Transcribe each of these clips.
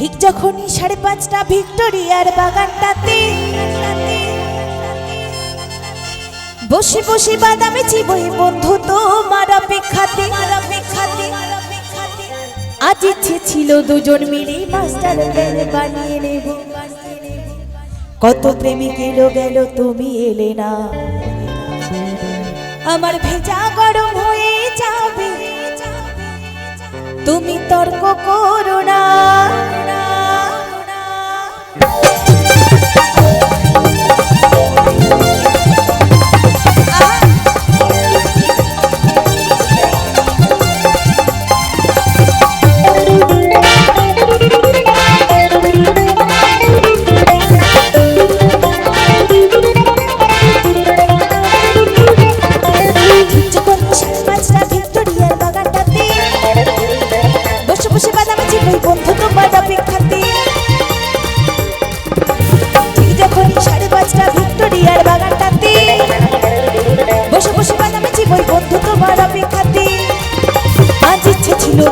ঠিক যখনই 5:30টা ভিক্টোরিয়ার বাগানটাতে বসে বসে বাদামে চিবই বন্ধু তোমার অপেক্ষাতে আজ ইচ্ছে ছিল দুজন মিলে মাস্টার প্ল্যান বানিয়ে নেব। কত প্রেমিক এলো গেল তুমি এলে না, আমার ভেজা গরম হয়ে যাবে, তুমি তর্ক করো না।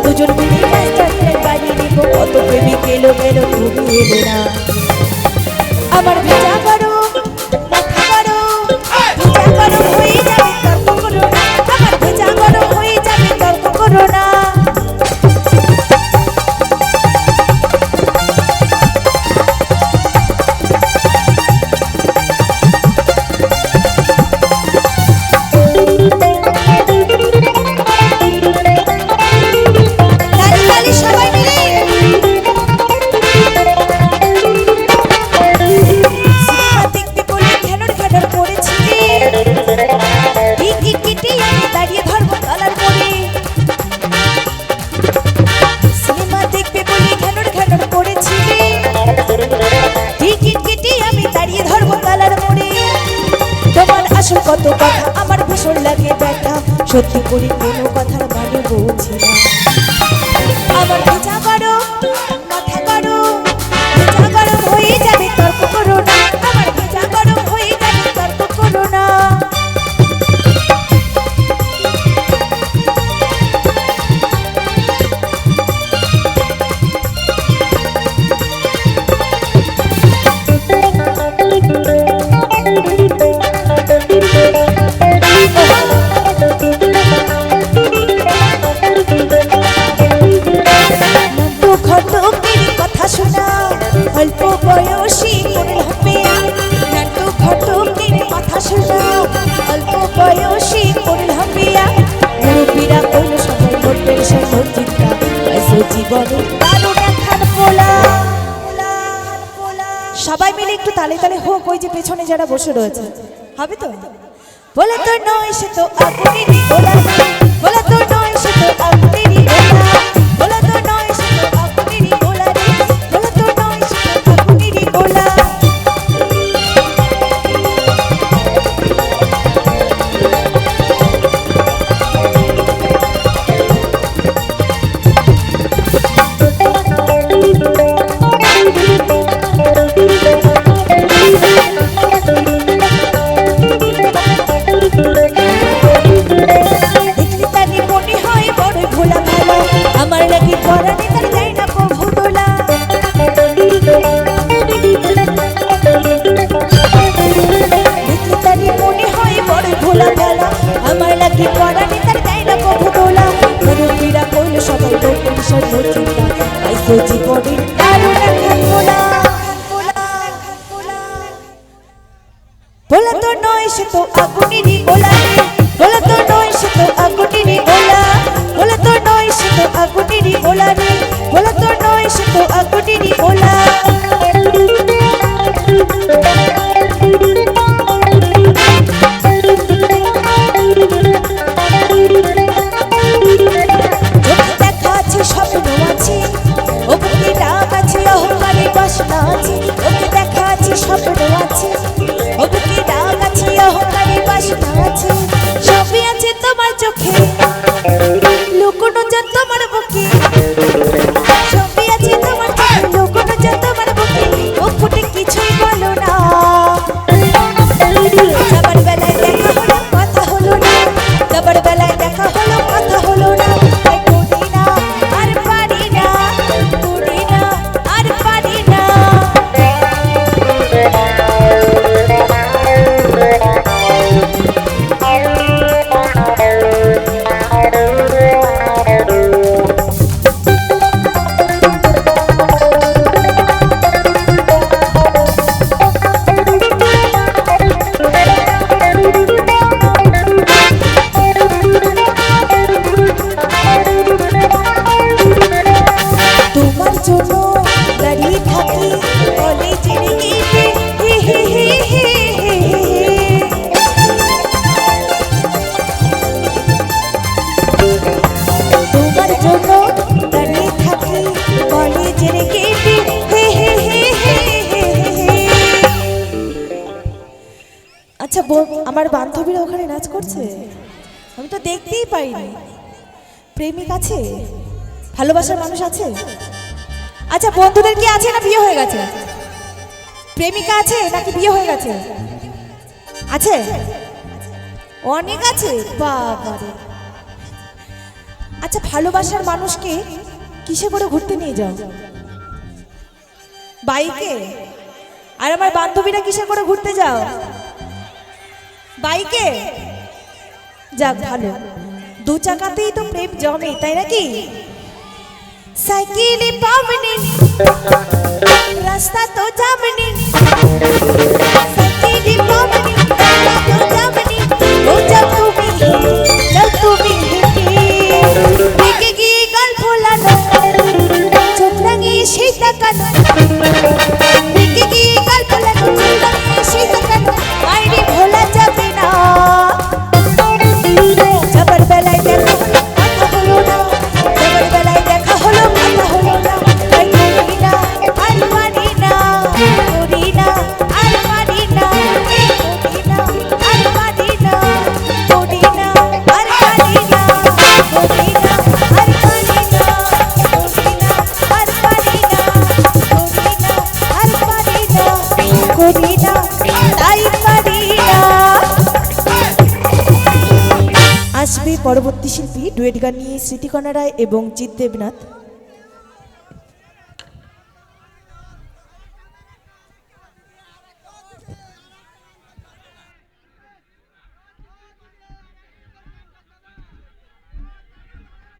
দুজন মিলে মাস্টার প্ল্যান বানিয়ে নেব। কত প্রেমিক এলো গেল তুমি এলে না, আমার ভেজা গরম মাথা গরম ভেজা গরম হয়ে যাবে তর্ক করো না, আমার ভেজা গরম হয়ে যাবে তর্ক করো না। কত কথা আমার ভীষণ লাগে ব্যথা, সত্যি করে কোনো কথার মানে বুঝি না। আমার ভেজা গরম মাথা গরম ভেজা গরম হয়ে যাবে তর্ক করো না, আমার ভেজা গরম হয়ে যাবে তর্ক করো না। অল্প বয়সী করলাম বিয়া, নাটু ঘটকের কথা শোনা, অল্প বয়সী করলাম বিয়া, মুরব্বীরা কইল সবাই মোটের সঙ্গে চিন্তা, আইসো জীবনে দারুণ একখান পোলা। সবাই মিলে একটু তালে তালে হোক, ওই যে পেছনে যারা বসে রয়েছে, হবে তো? বলে তো নয় সে তো আগুনেরই গোলা, বলে তো নয় সে তো আগুনেরই গোলা, বলে তো নয় সে তো আগুনেরই গোলা রে, বলে তো নয় সে তো আগুনেরই গোলা। আমার লাগি পরানে তার দেয় না প্রভু দোলা, দেখলে তারি মনে হয় বড় ভোলা ভালা, আমার লাগি পরানে তার দেয় না প্রভু দোলা, মুরব্বীরা কইল সবাই লোকের সর্ব চিন্তা, আইসো জীবনের দারুণ একখান পোলা। বলা তো নয় সে তো আগুনেরই গোলা রে, বলা তো নয় সে তো আগুনেরই গোলা, বলা তো নয় সে তো আগুনেরই গোলা রে, বলা তো নয় সে তো আগুনেরই গোলা। চোখে দেখা আছে স্বপ্ন আছে, ও বুকে রাগ আছে অহংকারে বাসনা আছে, ওকে দেখা আছে স্বপ্ন আছে, ও বুকে রাগ আছে অহংকারে বাসনা আছে, সবই আছে তোমার চোখে লুকোনো যা তোমার বুকে, সবই আছে তোমার চোখে লুকোনো যা আমার বান্ধবীরা ওখানে নাচ করছে, আমি তো দেখতেই পাইনি। প্রেমিক আছে, ভালোবাসার মানুষ আছে? আচ্ছা বন্ধুদের কি আছে না বিয়ে হয়ে গেছে? প্রেমিকা আছে নাকি বিয়ে হয়ে গেছে? আছে, অনেক আছে, বাবারে। আচ্ছা ভালোবাসার মানুষকে কিসে করে ঘুরতে নিয়ে যাও? বাইকে? আর আমার বান্ধবীরা কিসে করে ঘুরতে যাও? বাইকে? যাক ভালো, দু চাকাতেই তো প্রেম জমে, তাই নাকি? সাইকেলে পাবনি রাস্তা তো যাবনি, সাইকেলে পাবনি রাস্তা তো যাবনি। ও যাও তুমি হেঁটে গিয়ে গাল ফোলানো, চোখ রাঙিয়ে সেই তাকানো, রেখে গিয়ে গাল ফোলানো, চোখ রাঙিয়ে সেই তাকানো, মাইরে ভোলা যাবে না। যাবার বেলায় দেখা কথা হলো না, যাবার বেলায় দেখা হলো কথা হলো না। তাই করি না আর মানি না, করি না আর মানি না, করি না আর মানি না, করি না আর মানি না, করি না আর মানি না, করি না আর মানি না, করি না তাই পারি না। আসবে পরবর্তী শিল্পী ডুয়েট গান নিয়ে স্মৃতিকণা রায় এবং জিৎ দেবনাথ।